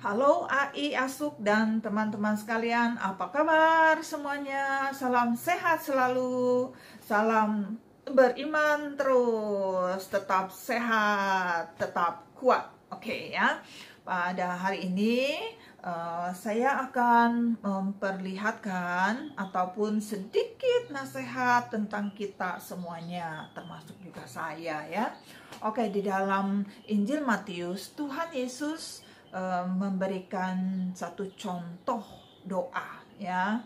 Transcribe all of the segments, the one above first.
Halo AI, Asuk, dan teman-teman sekalian, apa kabar semuanya? Salam sehat selalu, salam beriman terus, tetap sehat, tetap kuat. Oke ya, pada hari ini saya akan memperlihatkan ataupun sedikit nasihat tentang kita semuanya, termasuk juga saya ya. Oke, di dalam Injil Matius, Tuhan Yesus memberikan satu contoh doa ya.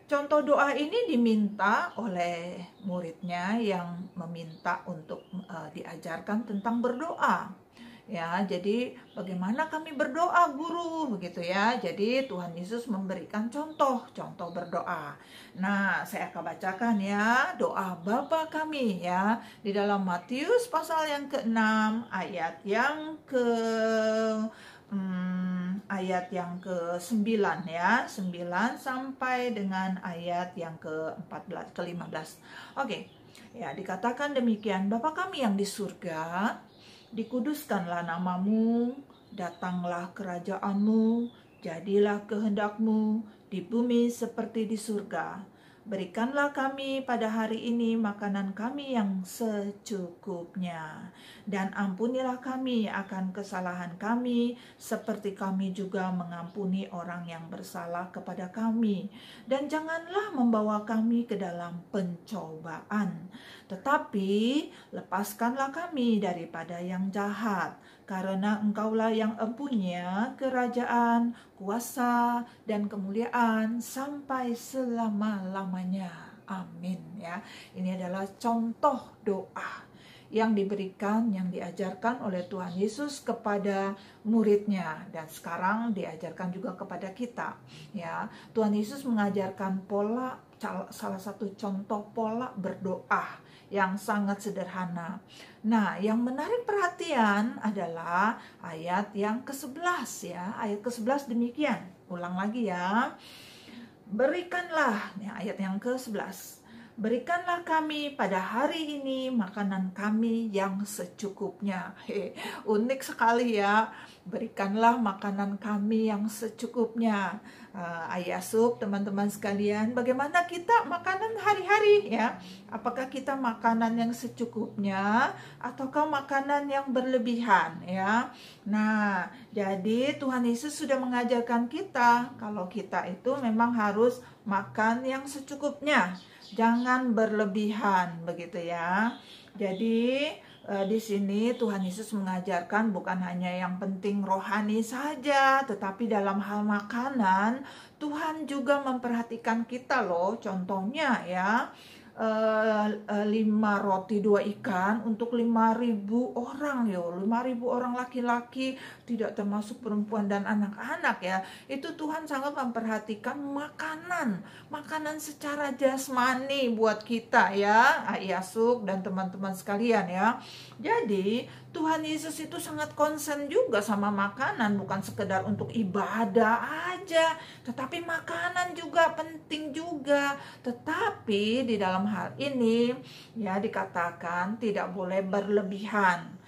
Contoh doa ini diminta oleh muridnya yang meminta untuk diajarkan tentang berdoa. Ya, jadi bagaimana kami berdoa, guru, begitu ya. Jadi Tuhan Yesus memberikan contoh berdoa. Nah, saya akan bacakan ya doa Bapa kami ya di dalam Matius pasal yang ke-6 ayat yang ke-9 ya, 9 sampai dengan ayat yang ke-14 ke-15. Oke. Ya, dikatakan demikian, Bapa kami yang di surga, dikuduskanlah namamu, datanglah kerajaanmu, jadilah kehendakmu di bumi seperti di surga. Berikanlah kami pada hari ini makanan kami yang secukupnya. Dan ampunilah kami akan kesalahan kami, seperti kami juga mengampuni orang yang bersalah kepada kami. Dan janganlah membawa kami ke dalam pencobaan, tetapi lepaskanlah kami daripada yang jahat. Karena Engkaulah yang empunya kerajaan, kuasa, dan kemuliaan sampai selama-lamanya. Amin ya. Ini adalah contoh doa yang diberikan, yang diajarkan oleh Tuhan Yesus kepada muridnya, dan sekarang diajarkan juga kepada kita ya. Tuhan Yesus mengajarkan salah satu contoh pola berdoa yang sangat sederhana. Nah, yang menarik perhatian adalah ayat yang ke-11 ya. Ayat ke-11 demikian. Ulang lagi ya. Berikanlah, ya, ayat yang ke-11. Berikanlah kami pada hari ini makanan kami yang secukupnya. Unik sekali ya. Berikanlah makanan kami yang secukupnya. Ayasuk, teman-teman sekalian, bagaimana kita makanan hari-hari ya? Apakah kita makanan yang secukupnya ataukah makanan yang berlebihan ya? Nah, jadi Tuhan Yesus sudah mengajarkan kita kalau kita itu memang harus makan yang secukupnya. Jangan berlebihan begitu ya. Jadi di sini Tuhan Yesus mengajarkan bukan hanya yang penting rohani saja, tetapi dalam hal makanan Tuhan juga memperhatikan kita loh. Contohnya ya, 5 roti 2 ikan untuk 5.000 orang ya, 5.000 orang laki-laki, tidak termasuk perempuan dan anak-anak ya. Itu Tuhan sangat memperhatikan makanan secara jasmani buat kita ya, Ayasuk dan teman-teman sekalian ya. Jadi Tuhan Yesus itu sangat konsen juga sama makanan, bukan sekedar untuk ibadah aja, tetapi makanan juga penting juga. Tetapi di dalam hal ini ya dikatakan tidak boleh berlebihan.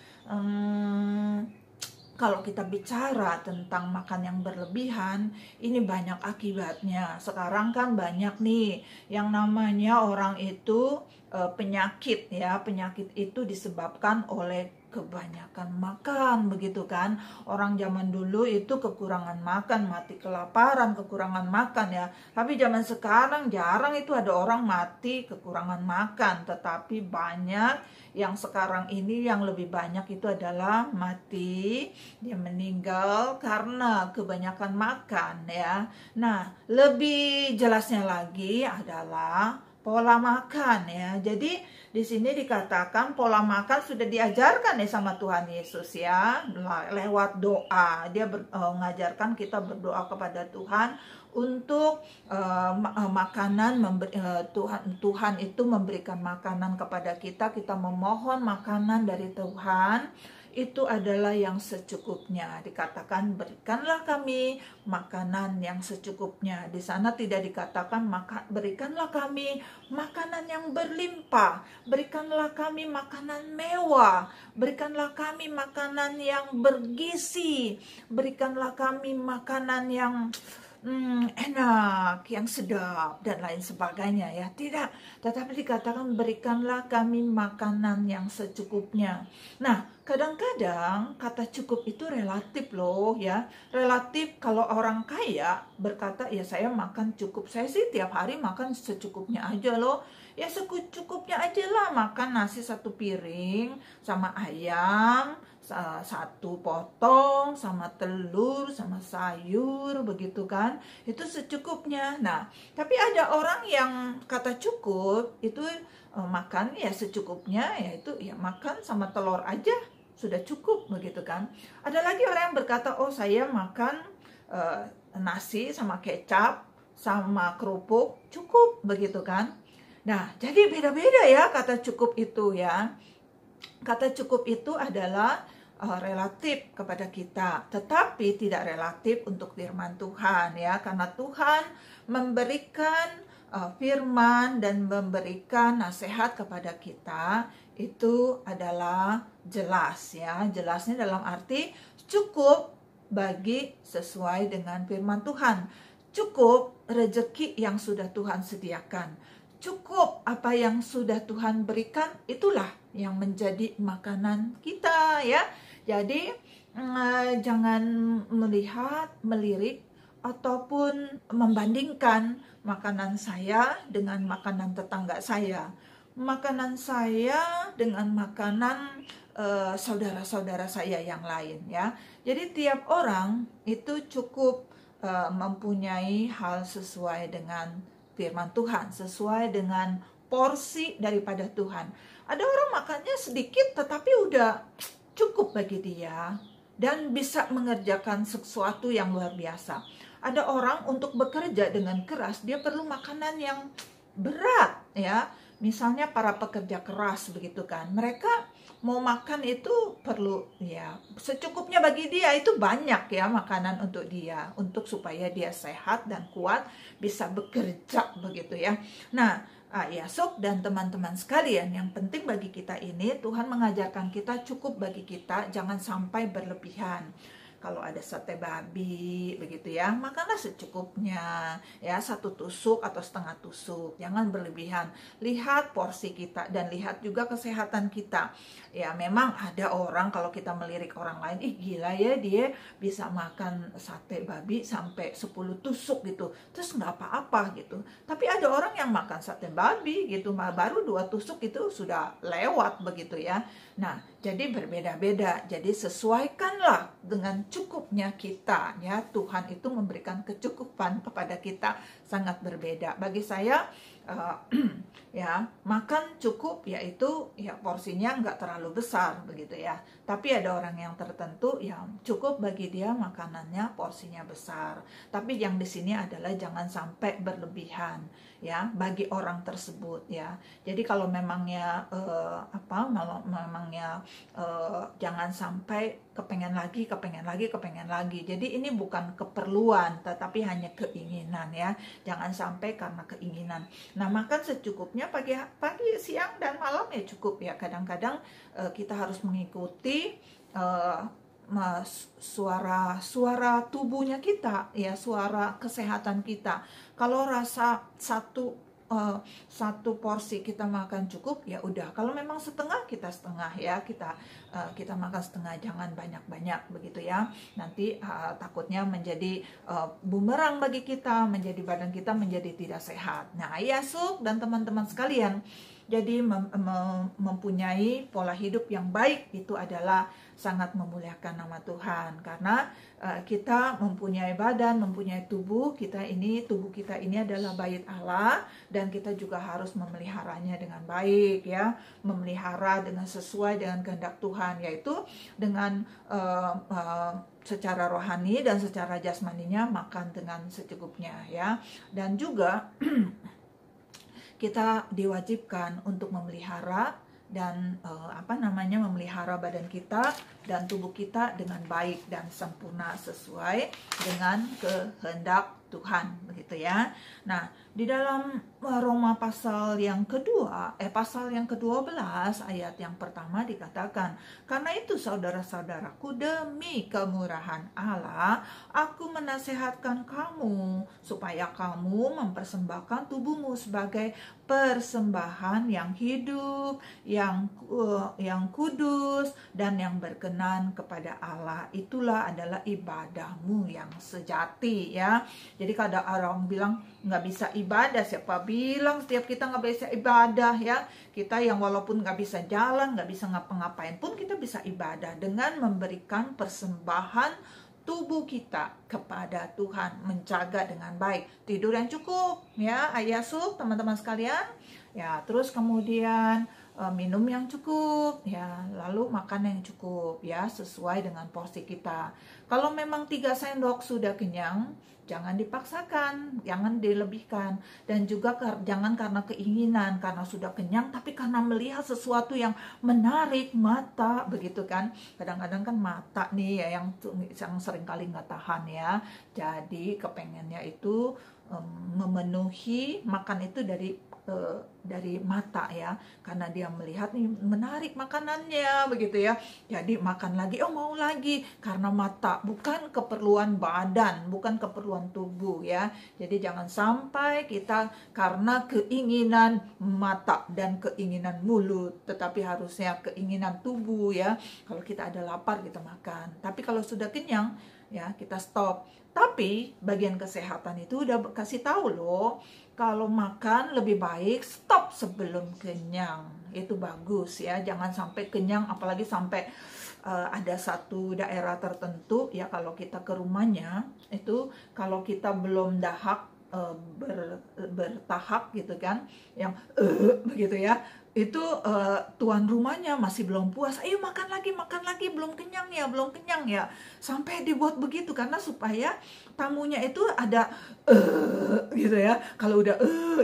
Kalau kita bicara tentang makan yang berlebihan, ini banyak akibatnya. Sekarang kan banyak nih yang namanya orang itu penyakit ya. Penyakit itu disebabkan oleh kebanyakan makan begitu kan. Orang zaman dulu itu kekurangan makan, mati kelaparan, kekurangan makan ya. Tapi zaman sekarang jarang itu ada orang mati kekurangan makan, tetapi banyak yang sekarang ini yang lebih banyak itu adalah mati, dia meninggal karena kebanyakan makan ya. Nah, lebih jelasnya lagi adalah pola makan ya. Jadi di sini dikatakan pola makan sudah diajarkan ya sama Tuhan Yesus ya, lewat doa. Dia mengajarkan kita berdoa kepada Tuhan untuk makanan, Tuhan itu memberikan makanan kepada kita memohon makanan dari Tuhan itu adalah yang secukupnya. Dikatakan berikanlah kami makanan yang secukupnya. Di sana tidak dikatakan berikanlah kami makanan yang berlimpah, berikanlah kami makanan mewah, berikanlah kami makanan yang bergizi, berikanlah kami makanan yang enak, yang sedap, dan lain sebagainya ya. Tidak, tetapi dikatakan berikanlah kami makanan yang secukupnya. Nah, kadang-kadang kata cukup itu relatif loh ya. Relatif, kalau orang kaya berkata, ya saya makan cukup. Saya sih tiap hari makan secukupnya aja loh. Ya secukupnya aja lah, makan nasi 1 piring sama ayam 1 potong sama telur sama sayur, begitu kan, itu secukupnya. Nah, tapi ada orang yang kata cukup itu makan ya secukupnya, yaitu ya makan sama telur aja sudah cukup, begitu kan. Ada lagi orang yang berkata, oh saya makan nasi sama kecap sama kerupuk cukup, begitu kan. Nah, jadi beda-beda ya kata cukup itu ya. Kata cukup itu adalah relatif kepada kita, tetapi tidak relatif untuk firman Tuhan ya, karena Tuhan memberikan firman dan memberikan nasihat kepada kita itu adalah jelas ya. Jelasnya dalam arti cukup bagi sesuai dengan firman Tuhan, cukup rezeki yang sudah Tuhan sediakan, cukup apa yang sudah Tuhan berikan, itulah yang menjadi makanan kita ya. Jadi jangan melirik ataupun membandingkan makanan saya dengan makanan tetangga saya, makanan saya dengan makanan saudara-saudara saya yang lain ya. Jadi tiap orang itu cukup mempunyai hal sesuai dengan firman Tuhan, sesuai dengan porsi daripada Tuhan. Ada orang makannya sedikit tetapi udah cukup bagi dia dan bisa mengerjakan sesuatu yang luar biasa. Ada orang untuk bekerja dengan keras, dia perlu makanan yang berat ya. Misalnya para pekerja keras begitu kan, mereka mau makan itu perlu ya secukupnya, bagi dia itu banyak ya makanan untuk dia, untuk supaya dia sehat dan kuat bisa bekerja begitu ya. Nah, Sok dan teman-teman sekalian, yang penting bagi kita ini Tuhan mengajarkan kita cukup bagi kita, jangan sampai berlebihan. Kalau ada sate babi begitu ya, makanlah secukupnya ya, 1 tusuk atau setengah tusuk, jangan berlebihan. Lihat porsi kita dan lihat juga kesehatan kita ya. Memang ada orang kalau kita melirik orang lain, ih gila ya dia bisa makan sate babi sampai 10 tusuk gitu, terus nggak apa-apa gitu. Tapi ada orang yang makan sate babi gitu baru 2 tusuk itu sudah lewat begitu ya. Nah, jadi berbeda-beda. Jadi sesuaikanlah dengan cukupnya kita ya. Tuhan itu memberikan kecukupan kepada kita sangat berbeda. Bagi saya ya, makan cukup yaitu ya porsinya nggak terlalu besar begitu ya. Tapi ada orang yang tertentu yang cukup bagi dia makanannya porsinya besar. Tapi yang di sini adalah jangan sampai berlebihan ya bagi orang tersebut ya. Jadi kalau memangnya jangan sampai kepengen lagi. Jadi ini bukan keperluan tetapi hanya keinginan ya. Jangan sampai karena keinginan. Nah, makan secukupnya pagi, siang, dan malam ya cukup ya. Kadang-kadang kita harus mengikuti suara tubuhnya kita ya, suara kesehatan kita. Kalau rasa satu porsi kita makan cukup ya udah. Kalau memang setengah, kita setengah ya, kita makan setengah, jangan banyak-banyak begitu ya. Nanti takutnya menjadi bumerang bagi kita, menjadi badan kita menjadi tidak sehat. Nah, Sok dan teman-teman sekalian, jadi mempunyai pola hidup yang baik itu adalah sangat memuliakan nama Tuhan, karena kita mempunyai badan, mempunyai tubuh kita ini adalah bait Allah, dan kita juga harus memeliharanya dengan baik ya, memelihara dengan sesuai dengan kehendak Tuhan, yaitu dengan secara rohani dan secara jasmaninya makan dengan secukupnya ya. Dan juga kita diwajibkan untuk memelihara dan memelihara badan kita dan tubuh kita dengan baik dan sempurna sesuai dengan kehendak Tuhan, begitu ya. Nah, di dalam Roma pasal yang ke-12 ayat yang pertama dikatakan, "Karena itu saudara-saudaraku, demi kemurahan Allah, aku menasihatkan kamu supaya kamu mempersembahkan tubuhmu sebagai persembahan yang hidup, yang kudus dan yang berkenan kepada Allah. Itulah adalah ibadahmu yang sejati," ya. Jadi kadang orang bilang nggak bisa ibadah, siapa bilang setiap kita nggak bisa ibadah, ya. Kita yang walaupun nggak bisa jalan, nggak bisa ngapa-ngapain pun kita bisa ibadah dengan memberikan persembahan tubuh kita kepada Tuhan, menjaga dengan baik, tidur yang cukup, ya, ayasuk teman-teman sekalian, ya, terus kemudian minum yang cukup, ya, lalu makan yang cukup, ya, sesuai dengan porsi kita. Kalau memang 3 sendok sudah kenyang, jangan dipaksakan, jangan dilebihkan, dan juga jangan karena keinginan, karena sudah kenyang, tapi karena melihat sesuatu yang menarik mata, begitu kan? Kadang-kadang kan mata nih ya yang sering kali nggak tahan, ya. Jadi kepengennya itu memenuhi makan itu dari mata, ya, karena dia melihat nih menarik makanannya, begitu ya. Jadi makan lagi, mau lagi, karena mata, bukan keperluan badan, bukan keperluan tubuh, ya. Jadi jangan sampai kita karena keinginan mata dan keinginan mulut, tetapi harusnya keinginan tubuh, ya. Kalau kita ada lapar kita makan, tapi kalau sudah kenyang, ya, kita stop. Tapi bagian kesehatan itu udah kasih tahu loh, kalau makan lebih baik stop sebelum kenyang. Itu bagus, ya. Jangan sampai kenyang, apalagi sampai ada satu daerah tertentu, ya, kalau kita ke rumahnya itu kalau kita belum dahak bertahap gitu kan, yang begitu ya, itu tuan rumahnya masih belum puas, ayo makan lagi, belum kenyang ya, sampai dibuat begitu karena supaya tamunya itu ada gitu ya. Kalau udah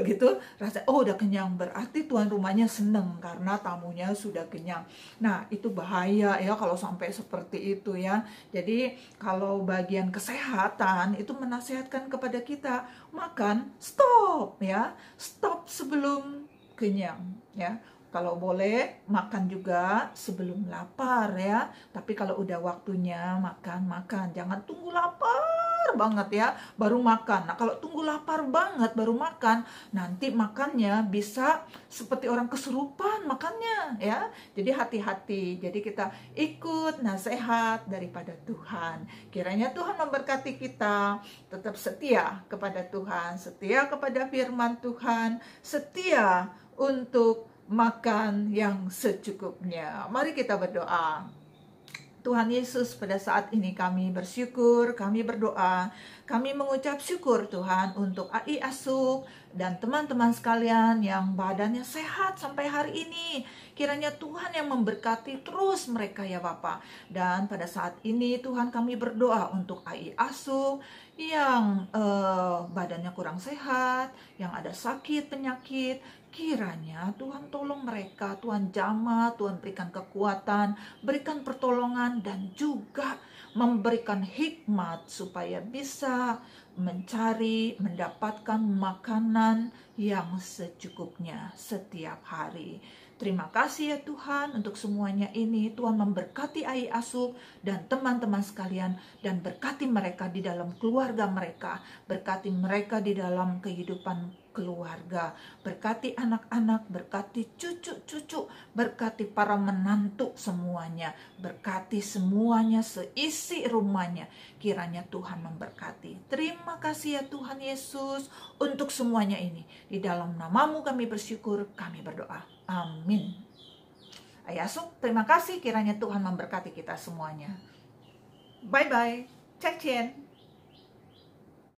gitu rasa udah kenyang, berarti tuan rumahnya seneng karena tamunya sudah kenyang. Nah, itu bahaya ya kalau sampai seperti itu, ya. Jadi kalau bagian kesehatan itu menasihatkan kepada kita, makan stop, ya, stop sebelum kenyang, ya. Kalau boleh makan juga sebelum lapar, ya. Tapi kalau udah waktunya makan, jangan tunggu lapar banget, ya, baru makan. Nah, kalau tunggu lapar banget baru makan, nanti makannya bisa seperti orang kesurupan makannya, ya. Jadi hati-hati. Jadi kita ikut nasihat daripada Tuhan. Kiranya Tuhan memberkati kita, tetap setia kepada Tuhan, setia kepada firman Tuhan, setia untuk makan yang secukupnya. Mari kita berdoa. Tuhan Yesus, pada saat ini kami bersyukur, kami berdoa, kami mengucap syukur Tuhan untuk AI Asuk dan teman-teman sekalian yang badannya sehat sampai hari ini. Kiranya Tuhan yang memberkati terus mereka, ya Bapa. Dan pada saat ini Tuhan kami berdoa untuk AI Asuk yang badannya kurang sehat, yang ada sakit, penyakit. Kiranya Tuhan tolong mereka, Tuhan jamah, Tuhan berikan kekuatan, berikan pertolongan, dan juga memberikan hikmat supaya bisa mencari, mendapatkan makanan yang secukupnya setiap hari. Terima kasih ya Tuhan untuk semuanya ini. Tuhan memberkati AI Asuk dan teman-teman sekalian, dan berkati mereka di dalam keluarga mereka, berkati mereka di dalam kehidupan keluarga, berkati anak-anak, berkati cucu-cucu, berkati para menantu semuanya, berkati semuanya, seisi rumahnya. Kiranya Tuhan memberkati. Terima kasih ya Tuhan Yesus untuk semuanya ini. Di dalam nama-Mu kami bersyukur, kami berdoa. Amin. Ayasuk, terima kasih, kiranya Tuhan memberkati kita semuanya. Bye-bye. Cek